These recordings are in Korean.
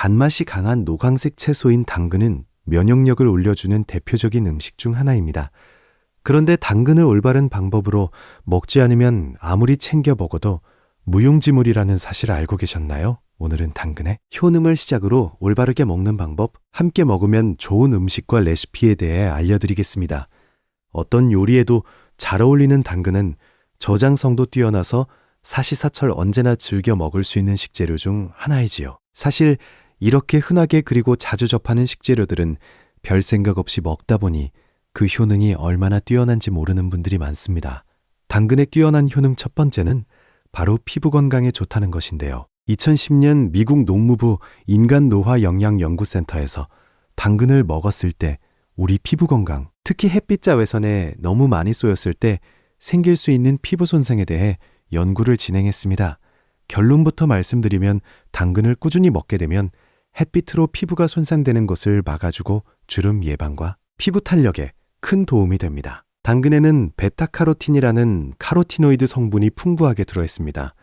단맛이 강한 노광색 채소인 당근은 면역력을 올려주는 대표적인 음식 중 하나입니다. 그런데 당근을 올바른 방법으로 먹지 않으면 아무리 챙겨 먹어도 무용지물이라는 사실을 알고 계셨나요? 오늘은 당근의 효능을 시작으로 올바르게 먹는 방법, 함께 먹으면 좋은 음식과 레시피에 대해 알려드리겠습니다. 어떤 요리에도 잘 어울리는 당근은 저장성도 뛰어나서 사시사철 언제나 즐겨 먹을 수 있는 식재료 중 하나이지요. 사실 이렇게 흔하게 그리고 자주 접하는 식재료들은 별 생각 없이 먹다 보니 그 효능이 얼마나 뛰어난지 모르는 분들이 많습니다. 당근의 뛰어난 효능 첫 번째는 바로 피부 건강에 좋다는 것인데요. 2010년 미국 농무부 인간노화영양연구센터에서 당근을 먹었을 때 우리 피부 건강, 특히 햇빛 자외선에 너무 많이 쏘였을 때 생길 수 있는 피부 손상에 대해 연구를 진행했습니다. 결론부터 말씀드리면 당근을 꾸준히 먹게 되면 햇빛으로 피부가 손상되는 것을 막아주고 주름 예방과 피부 탄력에 큰 도움이 됩니다. 당근에는 베타카로틴이라는 카로티노이드 성분이 풍부하게 들어있습니다.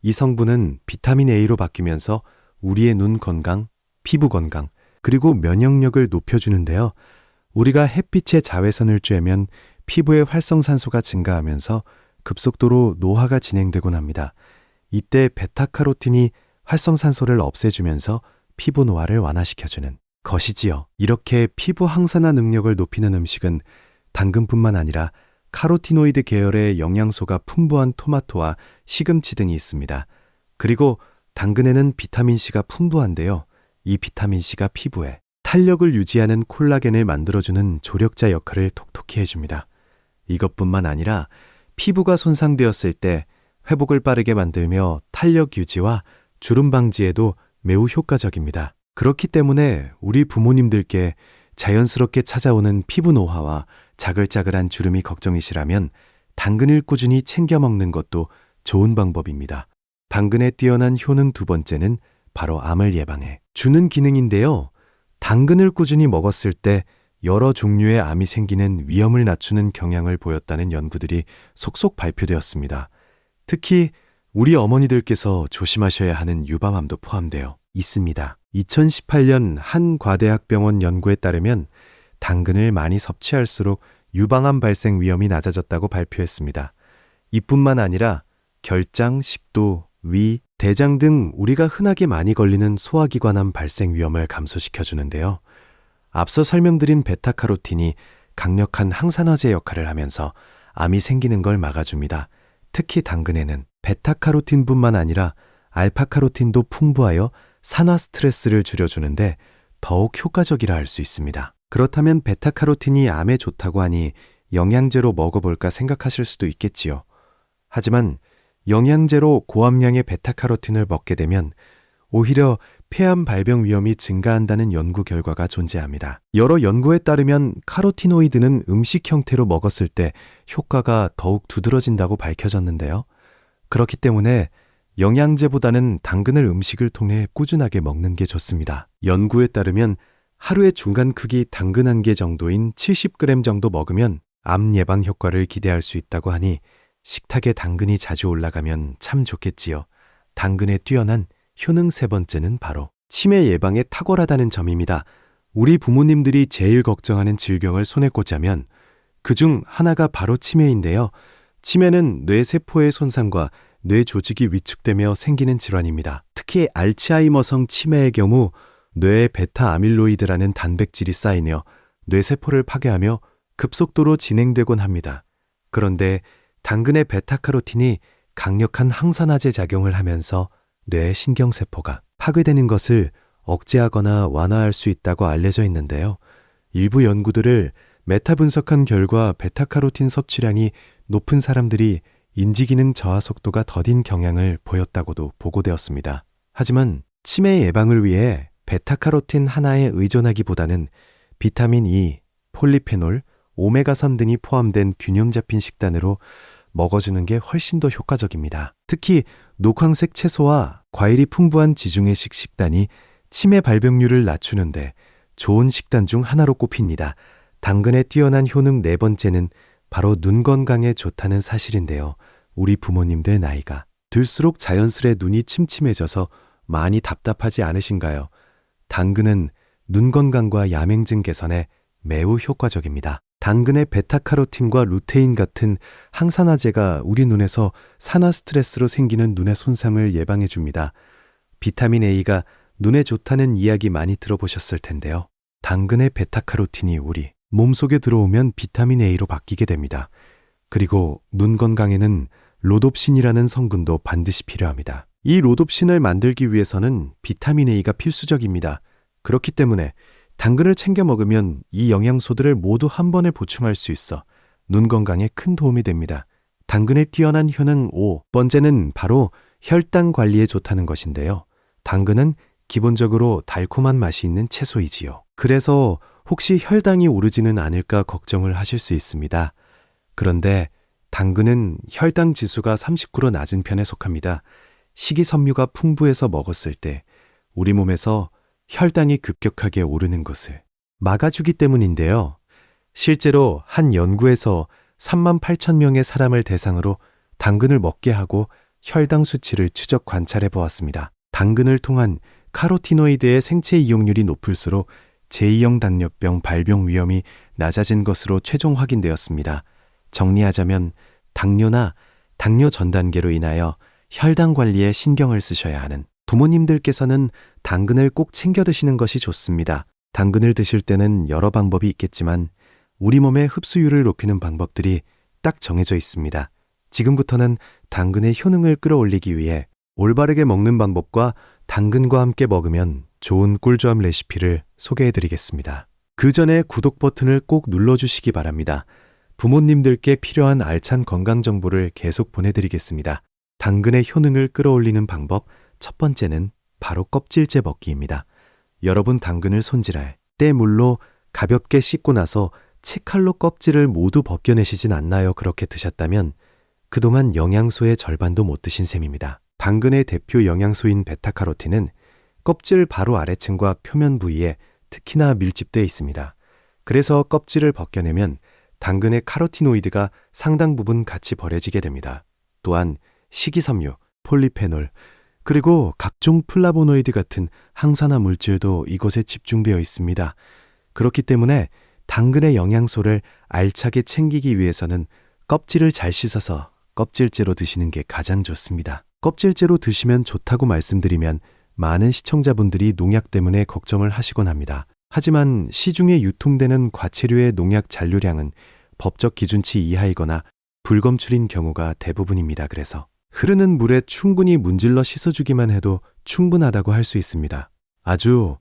이 성분은 비타민 A로 바뀌면서 우리의 눈 건강, 피부 건강, 그리고 면역력을 높여주는데요. 우리가 햇빛의 자외선을 쬐면 피부의 활성산소가 증가하면서 급속도로 노화가 진행되곤 합니다. 이때 베타카로틴이 활성산소를 없애주면서 피부 노화를 완화시켜주는 것이지요. 이렇게 피부 항산화 능력을 높이는 음식은 당근뿐만 아니라 카로티노이드 계열의 영양소가 풍부한 토마토와 시금치 등이 있습니다. 그리고 당근에는 비타민C가 풍부한데요. 이 비타민C가 피부에 탄력을 유지하는 콜라겐을 만들어주는 조력자 역할을 톡톡히 해줍니다. 이것뿐만 아니라 피부가 손상되었을 때 회복을 빠르게 만들며 탄력 유지와 주름 방지에도 매우 효과적입니다. 그렇기 때문에 우리 부모님들께 자연스럽게 찾아오는 피부 노화와 자글자글한 주름이 걱정이시라면 당근을 꾸준히 챙겨 먹는 것도 좋은 방법입니다. 당근의 뛰어난 효능 두 번째는 바로 암을 예방해 주는 기능인데요. 당근을 꾸준히 먹었을 때 여러 종류의 암이 생기는 위험을 낮추는 경향을 보였다는 연구들이 속속 발표되었습니다. 특히 우리 어머니들께서 조심하셔야 하는 유방암도 포함되어 있습니다. 2018년 한 과대학병원 연구에 따르면 당근을 많이 섭취할수록 유방암 발생 위험이 낮아졌다고 발표했습니다. 이뿐만 아니라 결장, 식도, 위, 대장 등 우리가 흔하게 많이 걸리는 소화기관암 발생 위험을 감소시켜주는데요. 앞서 설명드린 베타카로틴이 강력한 항산화제 역할을 하면서 암이 생기는 걸 막아줍니다. 특히 당근에는 베타카로틴뿐만 아니라 알파카로틴도 풍부하여 산화 스트레스를 줄여주는데 더욱 효과적이라 할 수 있습니다. 그렇다면 베타카로틴이 암에 좋다고 하니 영양제로 먹어볼까 생각하실 수도 있겠지요. 하지만 영양제로 고함량의 베타카로틴을 먹게 되면 오히려 폐암 발병 위험이 증가한다는 연구 결과가 존재합니다. 여러 연구에 따르면 카로티노이드는 음식 형태로 먹었을 때 효과가 더욱 두드러진다고 밝혀졌는데요. 그렇기 때문에 영양제보다는 당근을 음식을 통해 꾸준하게 먹는 게 좋습니다. 연구에 따르면 하루의 중간 크기 당근 1개 정도인 70g 정도 먹으면 암 예방 효과를 기대할 수 있다고 하니 식탁에 당근이 자주 올라가면 참 좋겠지요. 당근의 뛰어난 효능 세 번째는 바로 치매 예방에 탁월하다는 점입니다. 우리 부모님들이 제일 걱정하는 질병을 손에 꽂자면 그중 하나가 바로 치매인데요. 치매는 뇌세포의 손상과 뇌 조직이 위축되며 생기는 질환입니다. 특히 알츠하이머성 치매의 경우 뇌에 베타 아밀로이드라는 단백질이 쌓이며 뇌세포를 파괴하며 급속도로 진행되곤 합니다. 그런데 당근의 베타카로틴이 강력한 항산화제 작용을 하면서 뇌의 신경세포가 파괴되는 것을 억제하거나 완화할 수 있다고 알려져 있는데요. 일부 연구들을 메타 분석한 결과 베타카로틴 섭취량이 높은 사람들이 인지기능 저하 속도가 더딘 경향을 보였다고도 보고되었습니다. 하지만 치매 예방을 위해 베타카로틴 하나에 의존하기보다는 비타민 E, 폴리페놀, 오메가선 등이 포함된 균형 잡힌 식단으로 먹어주는 게 훨씬 더 효과적입니다. 특히 녹황색 채소와 과일이 풍부한 지중해식 식단이 치매 발병률을 낮추는데 좋은 식단 중 하나로 꼽힙니다. 당근의 뛰어난 효능 네 번째는 바로 눈 건강에 좋다는 사실인데요. 우리 부모님들 나이가 들수록 자연스레 눈이 침침해져서 많이 답답하지 않으신가요? 당근은 눈 건강과 야맹증 개선에 매우 효과적입니다. 당근의 베타카로틴과 루테인 같은 항산화제가 우리 눈에서 산화 스트레스로 생기는 눈의 손상을 예방해 줍니다. 비타민 A가 눈에 좋다는 이야기 많이 들어보셨을 텐데요. 당근의 베타카로틴이 우리 몸속에 들어오면 비타민 A로 바뀌게 됩니다. 그리고 눈 건강에는 로놉신이라는 성분도 반드시 필요합니다. 이 로놉신을 만들기 위해서는 비타민 A가 필수적입니다. 그렇기 때문에 당근을 챙겨 먹으면 이 영양소들을 모두 한 번에 보충할 수 있어 눈 건강에 큰 도움이 됩니다. 당근의 뛰어난 효능 5번째는 바로 혈당 관리에 좋다는 것인데요. 당근은 기본적으로 달콤한 맛이 있는 채소이지요. 그래서 혹시 혈당이 오르지는 않을까 걱정을 하실 수 있습니다. 그런데 당근은 혈당 지수가 39로 낮은 편에 속합니다. 식이섬유가 풍부해서 먹었을 때 우리 몸에서 혈당이 급격하게 오르는 것을 막아주기 때문인데요. 실제로 한 연구에서 38,000명의 사람을 대상으로 당근을 먹게 하고 혈당 수치를 추적 관찰해 보았습니다. 당근을 통한 카로티노이드의 생체 이용률이 높을수록 제2형 당뇨병 발병 위험이 낮아진 것으로 최종 확인되었습니다. 정리하자면 당뇨나 당뇨 전 단계로 인하여 혈당 관리에 신경을 쓰셔야 하는 부모님들께서는 당근을 꼭 챙겨 드시는 것이 좋습니다. 당근을 드실 때는 여러 방법이 있겠지만 우리 몸의 흡수율을 높이는 방법들이 딱 정해져 있습니다. 지금부터는 당근의 효능을 끌어올리기 위해 올바르게 먹는 방법과 당근과 함께 먹으면 좋은 꿀조합 레시피를 소개해 드리겠습니다. 그 전에 구독 버튼을 꼭 눌러주시기 바랍니다. 부모님들께 필요한 알찬 건강 정보를 계속 보내드리겠습니다. 당근의 효능을 끌어올리는 방법 첫 번째는 바로 껍질째 먹기입니다. 여러분 당근을 손질할 때 물로 가볍게 씻고 나서 채칼로 껍질을 모두 벗겨내시진 않나요? 그렇게 드셨다면 그동안 영양소의 절반도 못 드신 셈입니다. 당근의 대표 영양소인 베타카로틴은 껍질 바로 아래층과 표면 부위에 특히나 밀집되어 있습니다. 그래서 껍질을 벗겨내면 당근의 카로티노이드가 상당 부분 같이 버려지게 됩니다. 또한 식이섬유, 폴리페놀, 그리고 각종 플라보노이드 같은 항산화 물질도 이곳에 집중되어 있습니다. 그렇기 때문에 당근의 영양소를 알차게 챙기기 위해서는 껍질을 잘 씻어서 껍질째로 드시는 게 가장 좋습니다. 껍질째로 드시면 좋다고 말씀드리면 많은 시청자분들이 농약 때문에 걱정을 하시곤 합니다. 하지만 시중에 유통되는 과체류의 농약 잔류량은 법적 기준치 이하이거나 불검출인 경우가 대부분입니다. 그래서 흐르는 물에 충분히 문질러 씻어주기만 해도 충분하다고 할 수 있습니다. 아주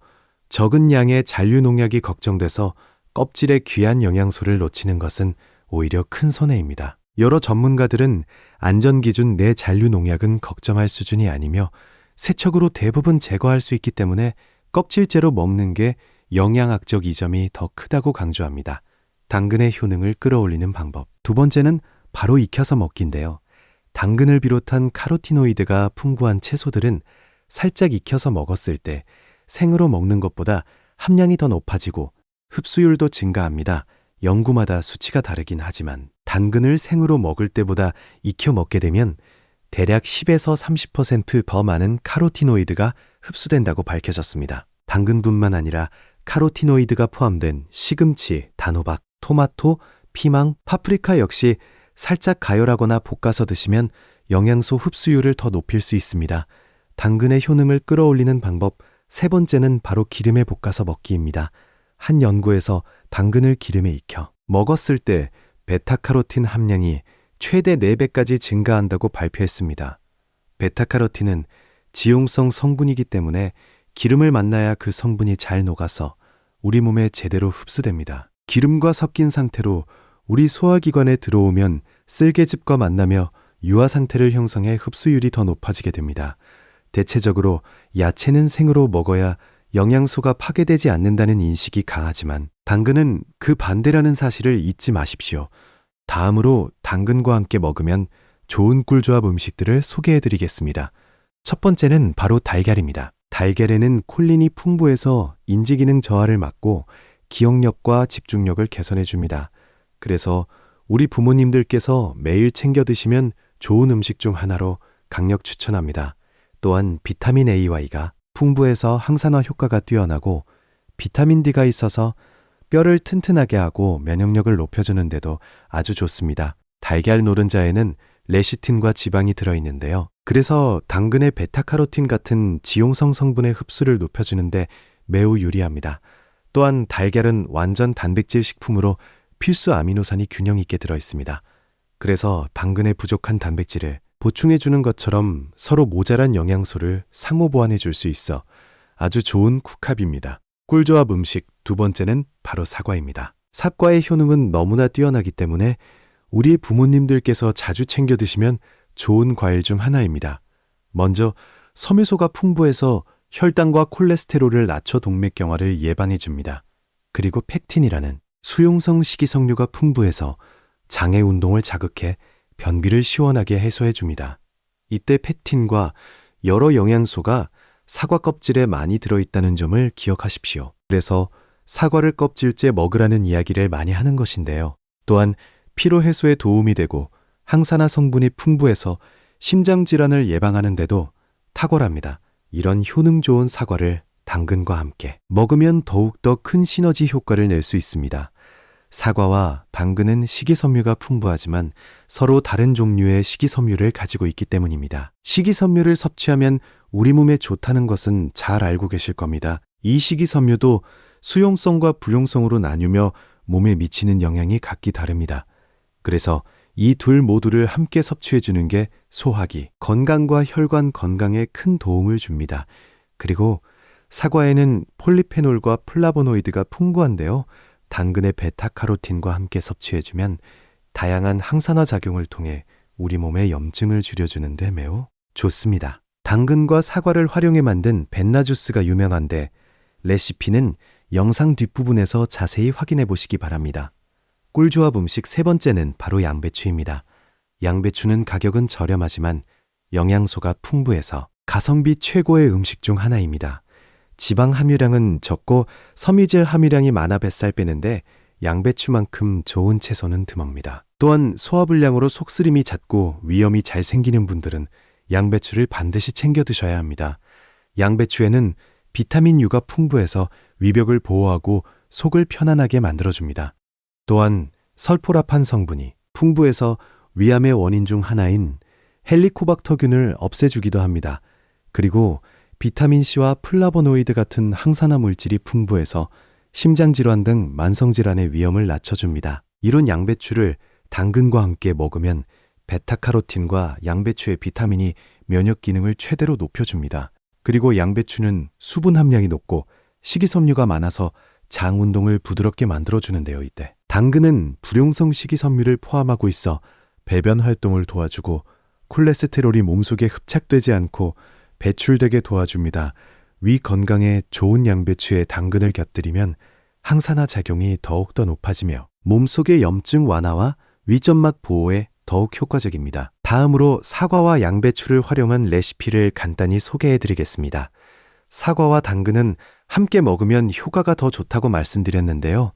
적은 양의 잔류 농약이 걱정돼서 껍질에 귀한 영양소를 놓치는 것은 오히려 큰 손해입니다. 여러 전문가들은 안전기준 내 잔류 농약은 걱정할 수준이 아니며 세척으로 대부분 제거할 수 있기 때문에 껍질째로 먹는 게 영양학적 이점이 더 크다고 강조합니다. 당근의 효능을 끌어올리는 방법. 두 번째는 바로 익혀서 먹기인데요. 당근을 비롯한 카로티노이드가 풍부한 채소들은 살짝 익혀서 먹었을 때 생으로 먹는 것보다 함량이 더 높아지고 흡수율도 증가합니다. 연구마다 수치가 다르긴 하지만 당근을 생으로 먹을 때보다 익혀 먹게 되면 대략 10에서 30% 더 많은 카로티노이드가 흡수된다고 밝혀졌습니다. 당근뿐만 아니라 카로티노이드가 포함된 시금치, 단호박, 토마토, 피망, 파프리카 역시 살짝 가열하거나 볶아서 드시면 영양소 흡수율을 더 높일 수 있습니다. 당근의 효능을 끌어올리는 방법 세 번째는 바로 기름에 볶아서 먹기입니다. 한 연구에서 당근을 기름에 익혀 먹었을 때 베타카로틴 함량이 최대 4배까지 증가한다고 발표했습니다. 베타카로틴은 지용성 성분이기 때문에 기름을 만나야 그 성분이 잘 녹아서 우리 몸에 제대로 흡수됩니다. 기름과 섞인 상태로 우리 소화기관에 들어오면 쓸개즙과 만나며 유화 상태를 형성해 흡수율이 더 높아지게 됩니다. 대체적으로 야채는 생으로 먹어야 영양소가 파괴되지 않는다는 인식이 강하지만 당근은 그 반대라는 사실을 잊지 마십시오. 다음으로 당근과 함께 먹으면 좋은 꿀조합 음식들을 소개해드리겠습니다. 첫 번째는 바로 달걀입니다. 달걀에는 콜린이 풍부해서 인지기능 저하를 막고 기억력과 집중력을 개선해줍니다. 그래서 우리 부모님들께서 매일 챙겨 드시면 좋은 음식 중 하나로 강력 추천합니다. 또한 비타민 A와 E가 풍부해서 항산화 효과가 뛰어나고 비타민 D가 있어서 뼈를 튼튼하게 하고 면역력을 높여주는데도 아주 좋습니다. 달걀 노른자에는 레시틴과 지방이 들어있는데요. 그래서 당근의 베타카로틴 같은 지용성 성분의 흡수를 높여주는데 매우 유리합니다. 또한 달걀은 완전 단백질 식품으로 필수 아미노산이 균형 있게 들어있습니다. 그래서 당근의 부족한 단백질을 보충해주는 것처럼 서로 모자란 영양소를 상호 보완해줄 수 있어 아주 좋은 국합입니다. 꿀조합 음식 두 번째는 바로 사과입니다. 사과의 효능은 너무나 뛰어나기 때문에 우리 부모님들께서 자주 챙겨 드시면 좋은 과일 중 하나입니다. 먼저 섬유소가 풍부해서 혈당과 콜레스테롤을 낮춰 동맥경화를 예방해 줍니다. 그리고 펙틴이라는 수용성 식이섬유가 풍부해서 장애 운동을 자극해 변비를 시원하게 해소해 줍니다. 이때 펙틴과 여러 영양소가 사과 껍질에 많이 들어있다는 점을 기억하십시오. 그래서 사과를 껍질째 먹으라는 이야기를 많이 하는 것인데요. 또한 피로 해소에 도움이 되고 항산화 성분이 풍부해서 심장 질환을 예방하는 데도 탁월합니다. 이런 효능 좋은 사과를 당근과 함께 먹으면 더욱더 큰 시너지 효과를 낼 수 있습니다. 사과와 당근은 식이섬유가 풍부하지만 서로 다른 종류의 식이섬유를 가지고 있기 때문입니다. 식이섬유를 섭취하면 우리 몸에 좋다는 것은 잘 알고 계실 겁니다. 이 식이섬유도 수용성과 부용성으로 나뉘며 몸에 미치는 영향이 각기 다릅니다. 그래서 이 둘 모두를 함께 섭취해주는 게 소화기, 건강과 혈관 건강에 큰 도움을 줍니다. 그리고 사과에는 폴리페놀과 플라보노이드가 풍부한데요. 당근의 베타카로틴과 함께 섭취해주면 다양한 항산화 작용을 통해 우리 몸의 염증을 줄여주는 데 매우 좋습니다. 당근과 사과를 활용해 만든 벤나 주스가 유명한데 레시피는 영상 뒷부분에서 자세히 확인해 보시기 바랍니다. 꿀조합 음식 세 번째는 바로 양배추입니다. 양배추는 가격은 저렴하지만 영양소가 풍부해서 가성비 최고의 음식 중 하나입니다. 지방 함유량은 적고 섬유질 함유량이 많아 뱃살 빼는데 양배추만큼 좋은 채소는 드뭅니다. 또한 소화불량으로 속쓰림이 잦고 위염이 잘 생기는 분들은 양배추를 반드시 챙겨 드셔야 합니다. 양배추에는 비타민 U가 풍부해서 위벽을 보호하고 속을 편안하게 만들어줍니다. 또한 설포라판 성분이 풍부해서 위암의 원인 중 하나인 헬리코박터균을 없애주기도 합니다. 그리고 비타민C와 플라보노이드 같은 항산화 물질이 풍부해서 심장질환 등 만성질환의 위험을 낮춰줍니다. 이런 양배추를 당근과 함께 먹으면 베타카로틴과 양배추의 비타민이 면역 기능을 최대로 높여줍니다. 그리고 양배추는 수분 함량이 높고 식이섬유가 많아서 장 운동을 부드럽게 만들어주는데요. 이때 당근은 불용성 식이섬유를 포함하고 있어 배변 활동을 도와주고 콜레스테롤이 몸속에 흡착되지 않고 배출되게 도와줍니다. 위 건강에 좋은 양배추에 당근을 곁들이면 항산화 작용이 더욱더 높아지며 몸속의 염증 완화와 위점막 보호에 더욱 효과적입니다. 다음으로 사과와 양배추를 활용한 레시피를 간단히 소개해 드리겠습니다. 사과와 당근은 함께 먹으면 효과가 더 좋다고 말씀드렸는데요.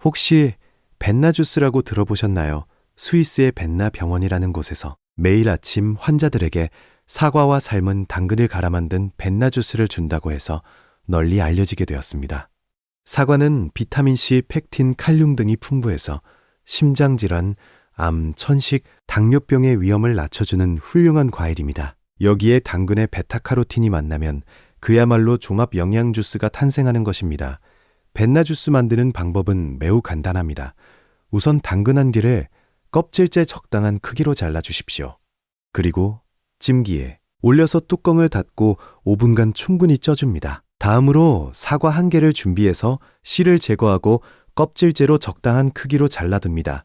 혹시 벤나 주스라고 들어보셨나요? 스위스의 벤나 병원이라는 곳에서 매일 아침 환자들에게 사과와 삶은 당근을 갈아 만든 벤나 주스를 준다고 해서 널리 알려지게 되었습니다. 사과는 비타민C, 펙틴, 칼륨 등이 풍부해서 심장질환, 암, 천식, 당뇨병의 위험을 낮춰주는 훌륭한 과일입니다. 여기에 당근의 베타카로틴이 만나면 그야말로 종합 영양 주스가 탄생하는 것입니다. 벤나 주스 만드는 방법은 매우 간단합니다. 우선 당근 한 개를 껍질째 적당한 크기로 잘라주십시오. 그리고 찜기에 올려서 뚜껑을 닫고 5분간 충분히 쪄줍니다. 다음으로 사과 한 개를 준비해서 씨를 제거하고 껍질째로 적당한 크기로 잘라둡니다.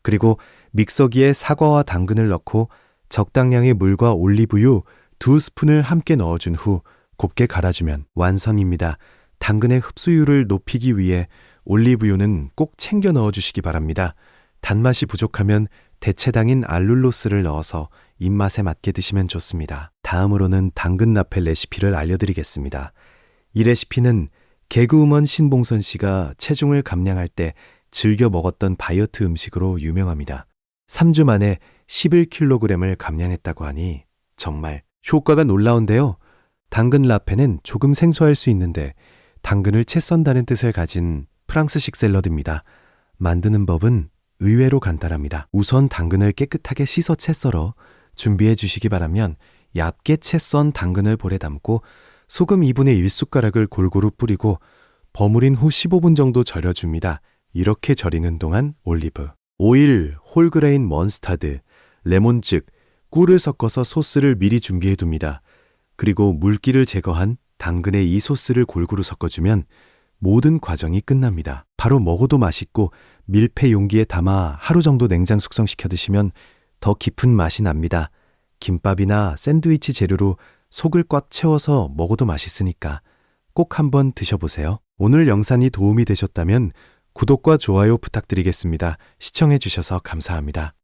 그리고 믹서기에 사과와 당근을 넣고 적당량의 물과 올리브유 2스푼을 함께 넣어준 후 곱게 갈아주면 완성입니다. 당근의 흡수율을 높이기 위해 올리브유는 꼭 챙겨 넣어주시기 바랍니다. 단맛이 부족하면 대체당인 알룰로스를 넣어서 입맛에 맞게 드시면 좋습니다. 다음으로는 당근 라페 레시피를 알려드리겠습니다. 이 레시피는 개그우먼 신봉선 씨가 체중을 감량할 때 즐겨 먹었던 다이어트 음식으로 유명합니다. 3주 만에 11kg을 감량했다고 하니 정말 효과가 놀라운데요. 당근 라페는 조금 생소할 수 있는데 당근을 채 썬다는 뜻을 가진 프랑스식 샐러드입니다. 만드는 법은 의외로 간단합니다. 우선 당근을 깨끗하게 씻어 채 썰어 준비해 주시기 바라면 얇게 채 썬 당근을 볼에 담고 소금 2분의 1숟가락을 골고루 뿌리고 버무린 후 15분 정도 절여줍니다. 이렇게 절이는 동안 올리브, 오일, 홀그레인 머스타드, 레몬즙, 꿀을 섞어서 소스를 미리 준비해 둡니다. 그리고 물기를 제거한 당근에 이 소스를 골고루 섞어주면 모든 과정이 끝납니다. 바로 먹어도 맛있고 밀폐 용기에 담아 하루 정도 냉장 숙성시켜 드시면 더 깊은 맛이 납니다. 김밥이나 샌드위치 재료로 속을 꽉 채워서 먹어도 맛있으니까 꼭 한번 드셔보세요. 오늘 영상이 도움이 되셨다면 구독과 좋아요 부탁드리겠습니다. 시청해 주셔서 감사합니다.